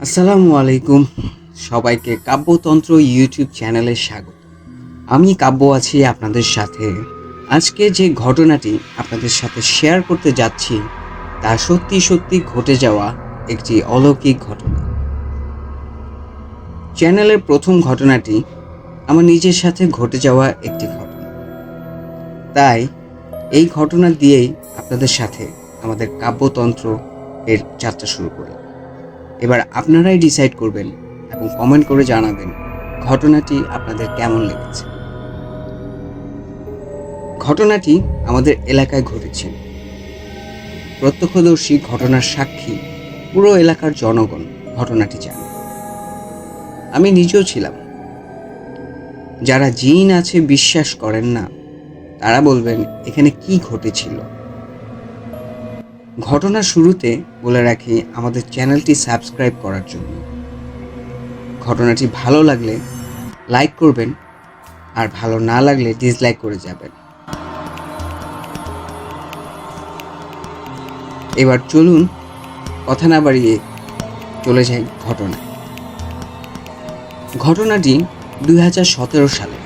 আসসালামু আলাইকুম। সবাইকে কাব্যতন্ত্র ইউটিউব চ্যানেলে স্বাগত। আমি কাব্য আছি আপনাদের সাথে। আজকে যে ঘটনাটি আপনাদের সাথে শেয়ার করতে যাচ্ছি তা সত্যি সত্যি ঘটে যাওয়া একটি অলৌকিক ঘটনা। চ্যানেলের প্রথম ঘটনাটি আমার নিজের সাথে ঘটে যাওয়া একটি ঘটনা, তাই এই ঘটনা দিয়েই আপনাদের সাথে আমাদের কাব্যতন্ত্র এর যাত্রা শুরু করি। এবার আপনারাই ডিসাইড করবেন এবং কমেন্ট করে জানাবেন ঘটনাটি আপনাদের কেমন লেগেছে। ঘটনাটি আমাদের এলাকায় ঘটেছিল। প্রত্যক্ষদর্শী, ঘটনার সাক্ষী, পুরো এলাকার জনগণ ঘটনাটি জানে। আমি নিজেও ছিলাম। যারা জিন আছে বিশ্বাস করেন না, তারা বলবেন এখানে কি ঘটেছিল। ঘটনার শুরুতে বলে রাখি আমাদের চ্যানেলটি সাবস্ক্রাইব করার জন্য। ঘটনাটি ভালো লাগলে লাইক করবেন, আর ভালো না লাগলে ডিসলাইক করে যাবেন। এবার চলুন কথা না বাড়িয়ে চলে যাই ঘটনায়। ঘটনাটি 2017 সালে।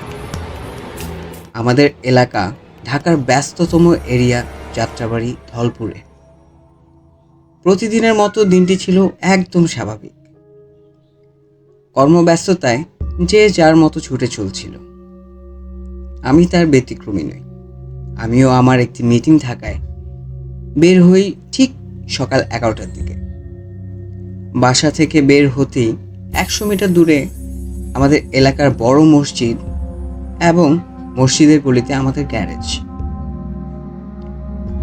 আমাদের এলাকা ঢাকার ব্যস্ততম এরিয়া যাত্রাবাড়ি ধলপুরে। প্রতিদিনের মতো দিনটি ছিল একদম স্বাভাবিক। কর্মব্যস্ততায় যে যার মতো ছুটে চলছিল। আমি তার ব্যতিক্রমী নই। আমিও আমার একটি মিটিং থাকায় বের হই ঠিক সকাল 11টার দিকে। বাসা থেকে বের হতেই 100 মিটার দূরে আমাদের এলাকার বড় মসজিদ এবং মসজিদের গলিতে আমাদের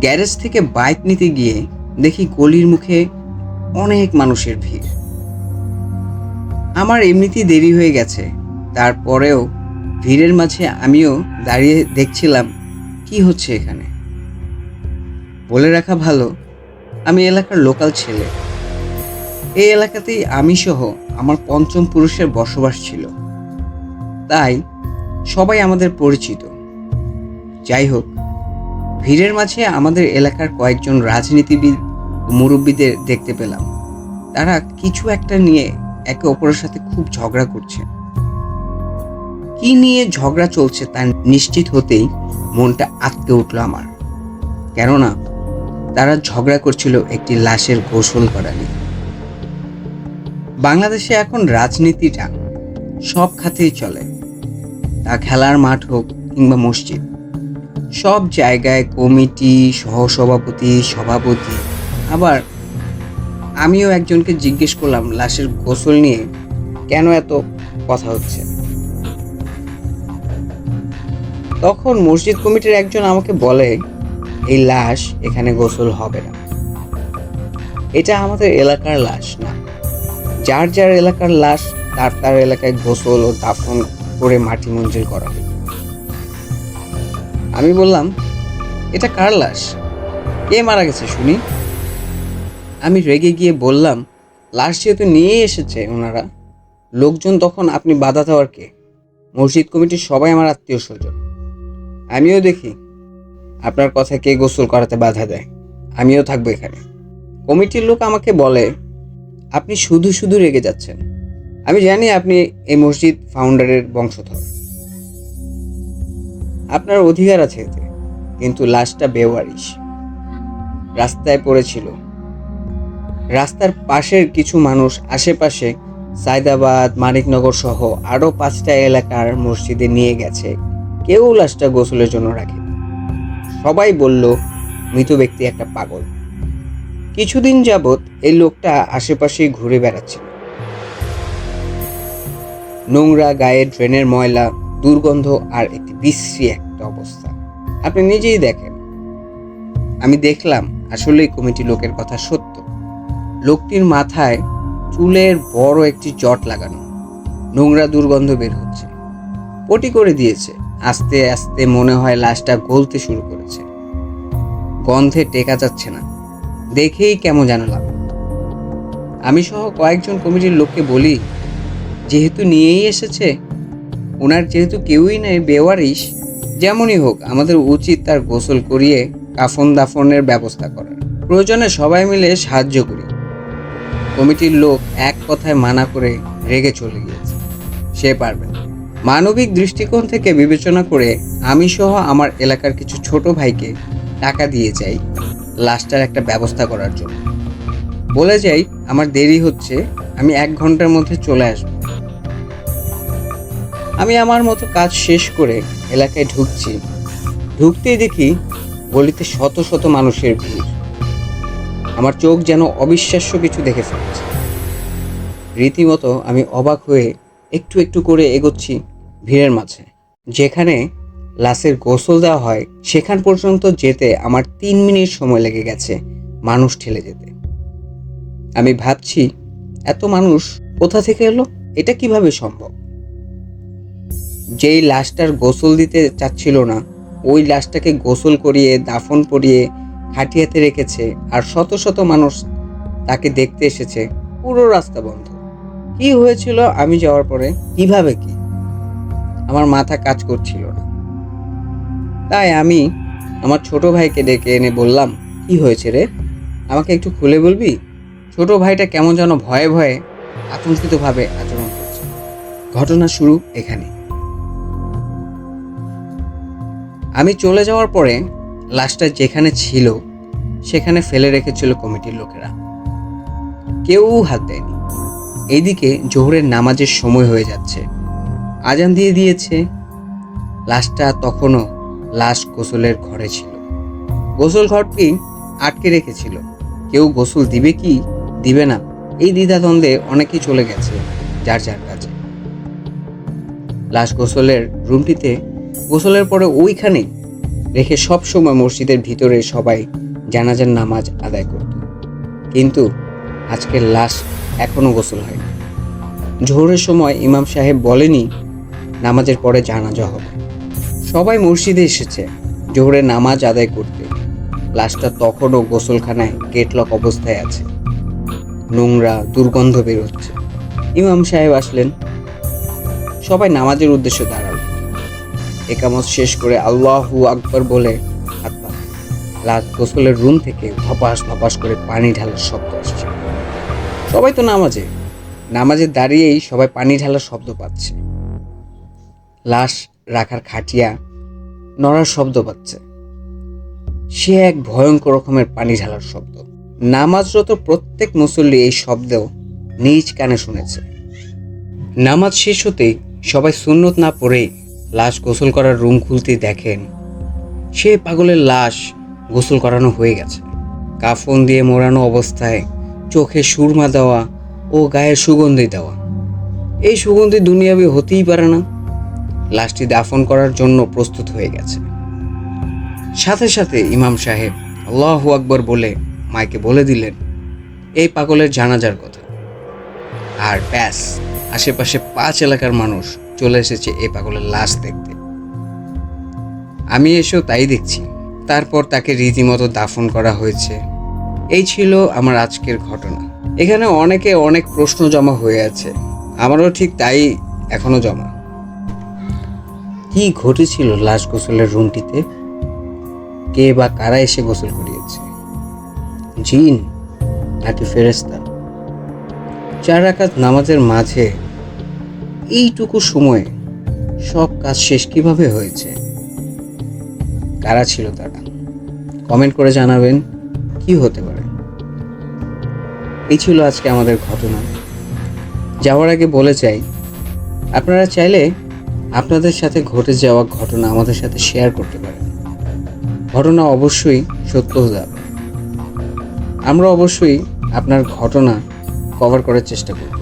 গ্যারেজ থেকে বাইক নিতে গিয়ে দেখি গলির মুখে অনেক মানুষের ভিড়। আমার এমনিতেই দেরি হয়ে গেছে, তারপরেও ভিড়ের মাঝে আমিও দাঁড়িয়ে দেখছিলাম কি হচ্ছে এখানে। বলে রাখা ভালো, আমি এলাকার লোকাল ছেলে। এই এলাকাতেই আমি সহ আমার পঞ্চম পুরুষের বসবাস ছিল, তাই সবাই আমাদের পরিচিত। যাই হোক, ভিড়ের মাঝে আমাদের এলাকার কয়েকজন রাজনীতিবিদ ও মুরব্বীদের দেখতে পেলাম। তারা কিছু একটা নিয়ে একে অপরের সাথে খুব ঝগড়া করছে। কি নিয়ে ঝগড়া চলছে তা নিশ্চিত হতেই মনটা আঁতকে উঠল আমার, কেননা তারা ঝগড়া করছিল একটি লাশের গোসল করা নিয়ে। বাংলাদেশে এখন রাজনীতিটা সব খাতেই চলে, তা খেলার মাঠ হোক কিংবা মসজিদ। সব জায়গায় কমিটি, সহসভাপতি, সভাপতি। আবার আমিও একজনকে জিজ্ঞেস করলাম লাশের গোসল নিয়ে কেন এত কথা হচ্ছে। তখন মসজিদ কমিটির একজন আমাকে বলে, এই লাশ এখানে গোসল হবে না। এটা আমাদের এলাকার লাশ না। যার যার এলাকার লাশ তার তার এলাকায় গোসল ও দাফন করে মাটি মঞ্জুর করা হবে। আমি বললাম, এটা কার লাশ? কে মারা গেছে শুনি? আমি রেগে গিয়ে বললাম, লাশ যেহেতু নিয়ে এসেছে ওনারা, লোকজন তখন আপনি বাধা দেওয়ার কে? মসজিদ কমিটির সবাই আমার আত্মীয় স্বজন। আমিও দেখি আপনার কথা কে গোসল করাতে বাধা দেয়। আমিও থাকবো এখানে। কমিটির লোক আমাকে বলে, আপনি শুধু শুধু রেগে যাচ্ছেন। আমি জানি আপনি এই মসজিদ ফাউন্ডারের বংশধর, আপনার অধিকার আছে এতে, কিন্তু লাশটা বেওয়ারিশ, রাস্তায় পড়েছিল। রাস্তার পাশের কিছু মানুষ আশেপাশে সায়দাবাদ, মানিকনগর সহ আরো 5টা এলাকার মসজিদে নিয়ে গেছে। কেউ লাশটা গোসলের জন্য রাখে। সবাই বলল মৃত ব্যক্তি একটা পাগল। কিছুদিন যাবৎ এই লোকটা আশেপাশেই ঘুরে বেড়াচ্ছিল। নোংরা গায়ে, ড্রেনের ময়লা, দুর্গন্ধ আর একটি বিশ্রী একটা অবস্থা। আপনি নিজেই দেখেন। আমি দেখলাম আসলেই কমিটি লোকের কথা সত্য। লোকটির মাথায় চুলের বড় একটি জট লাগানো, নোংরা দুর্গন্ধ বের হচ্ছে। পটি করে দিয়েছে। আস্তে আস্তে মনে হয় লাশটা গলতে শুরু করেছে। গন্ধে টেকা যাচ্ছে না, দেখেই কেমন যেন লাগলো। আমি সহ কয়েকজন কমিটির লোককে বলি, যেহেতু নিয়েই এসেছে, ওনার যেহেতু কেউই নেই, বেওয়ারিশ, যেমনই হোক আমাদের উচিত তার গোসল করিয়ে কাফন দাফনের ব্যবস্থা করার। প্রয়োজনে সবাই মিলে সাহায্য করি। কমিটির লোক এক কথায় মানা করে রেগে চলে গিয়েছে, সে পারবে না। মানবিক দৃষ্টিকোণ থেকে বিবেচনা করে আমি সহ আমার এলাকার কিছু ছোট ভাইকে টাকা দিয়ে যাই লাশটার একটা ব্যবস্থা করার জন্য। বলে যাই আমার দেরি হচ্ছে, আমি 1 ঘন্টার মধ্যে চলে আসব। আমি আমার মতো কাজ শেষ করে এলাকায় ঢুকতেই দেখি গলিতে শত শত মানুষের ভিড়। আমার চোখ যেন অবিশ্বাস্য কিছু দেখে ফেলছে। রীতিমতো আমি অবাক হয়ে একটু একটু করে এগোচ্ছি ভিড়ের মাঝে। যেখানে লাশের গোসল দেওয়া হয় সেখান পর্যন্ত যেতে আমার 3 মিনিট সময় লেগে গেছে মানুষ ঠেলে যেতে। আমি ভাবছি এত মানুষ কোথা থেকে এলো, এটা কিভাবে সম্ভব? যেই লাশটার গোসল দিতে চাচ্ছিল না, ওই লাশটাকে গোসল করিয়ে দাফন করিয়ে খাটিয়াতে রেখেছে, আর শত শত মানুষ তাকে দেখতে এসেছে। পুরো রাস্তা বন্ধ। কি হয়েছিল আমি যাওয়ার পরে? কিভাবে কি? আমার মাথা কাজ করছিল না। তাই আমি আমার ছোট ভাইকে ডেকে এনে বললাম, কি হয়েছে রে, আমাকে একটু খুলে বলবি? ছোট ভাইটা কেমন যেন ভয়ে ভয়ে আতঙ্কিতভাবে আচরণ করছে। ঘটনা শুরু এখানে। আমি চলে যাওয়ার পরে লাশটা যেখানে ছিল সেখানে ফেলে রেখেছিল কমিটির লোকেরা। কেউ হাত দেয়নি। এইদিকে জোহরের নামাজের সময় হয়ে যাচ্ছে, আজান দিয়ে দিয়েছে। লাশটা তখনও লাশ গোসলের ঘরে ছিল। গোসল ঘরটি আটকে রেখেছিল। কেউ গোসল দিবে কি দিবে না এই দ্বিধাদ্বন্দ্বে অনেকেই চলে গেছে যার যার কাছে। লাশ গোসলের রুমটিতে গোসলের পরে ওইখানেই রেখে সব সময় মসজিদের ভিতরে সবাই জানাজার নামাজ আদায় করত। কিন্তু আজকের লাশ এখনো গোসল হয়নি। জোহরের সময় ইমাম সাহেব বলেনি নামাজের পরে জানাজা হবে। সবাই মসজিদে এসেছে জোহরের নামাজ আদায় করতে। লাশটা তখনও গোসলখানায় গেটলক অবস্থায় আছে। নোংরা দুর্গন্ধ বেরোচ্ছে। ইমাম সাহেব আসলেন। সবাই নামাজের উদ্দেশ্যে দাঁড়াল। একামত শেষ করে আল্লাহু আকবার বলে হাত পা। লাশ গোসলের রুম থেকে ধপাস ধপাস করে পানি ঢালার শব্দ আসছে। সবাই তো নামাজে দাঁড়িয়েই সবাই পানি ঢালার শব্দ পাচ্ছে। লাশ রাখার খাটিয়া নড়ার শব্দ পাচ্ছে। সে এক ভয়ঙ্কর রকমের পানি ঢালার শব্দ। নামাজরত প্রত্যেক মুসল্লি এই শব্দ নিজ কানে শুনেছে। নামাজ শেষ হতেই সবাই সুন্নত না পড়ে লাশ গোসল করার রুম খুলতেই দেখেন সে পাগলের লাশ গোসল করানো হয়ে গেছে। কাফন দিয়ে মোড়ানো অবস্থায়, চোখে সুরমা দেওয়া ও গায়ে সুগন্ধি দেওয়া। এই সুগন্ধি দুনিয়াবি হতেই পারে না। লাশটি দাফন করার জন্য প্রস্তুত হয়ে গেছে। সাথে সাথে ইমাম সাহেব আল্লাহু আকবার বলে মাইকে বলে দিলেন এই পাগলের জানাজার কথা। আর ব্যাস, আশেপাশে 5 এলাকার মানুষ চলে এসেছে এই পাগলের লাশ দেখতে। আমি এসেও তাই দেখছি। তারপর তাকে রীতিমতো দাফন করা হয়েছে। এই ছিল আমার আজকের ঘটনা। এখানে অনেকে অনেক প্রশ্ন জমা হয়ে আছে, আমারও ঠিক তাই এখনো জমা। কি ঘটেছিল লাশ গোসলের রুমটিতে? কে বা কারা এসে গোসল করিয়েছে? জিন নাকি ফেরেশতা? 4 রাকাত নামাজের মাঝে এইটুকু সময়ে সব কাজ শেষ কিভাবে হয়েছে? কারা ছিল তারা? কমেন্ট করে জানাবেন কি হতে পারে। এই ছিল আজকে আমাদের ঘটনা। যাওয়ার আগে বলে চাই, আপনারা চাইলে আপনাদের সাথে ঘটে যাওয়া ঘটনা আমাদের সাথে শেয়ার করতে পারেন। ঘটনা অবশ্যই সত্য হতে হবে। আমরা অবশ্যই আপনার ঘটনা কভার করার চেষ্টা করব।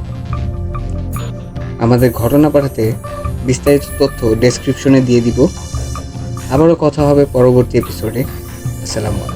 আমাদের ঘটনা পাঠাতে বিস্তারিত তথ্য ডেসক্রিপশনে দিয়ে দিব। আবারও কথা হবে পরবর্তী এপিসোডে। আসসালামু আলাইকুম।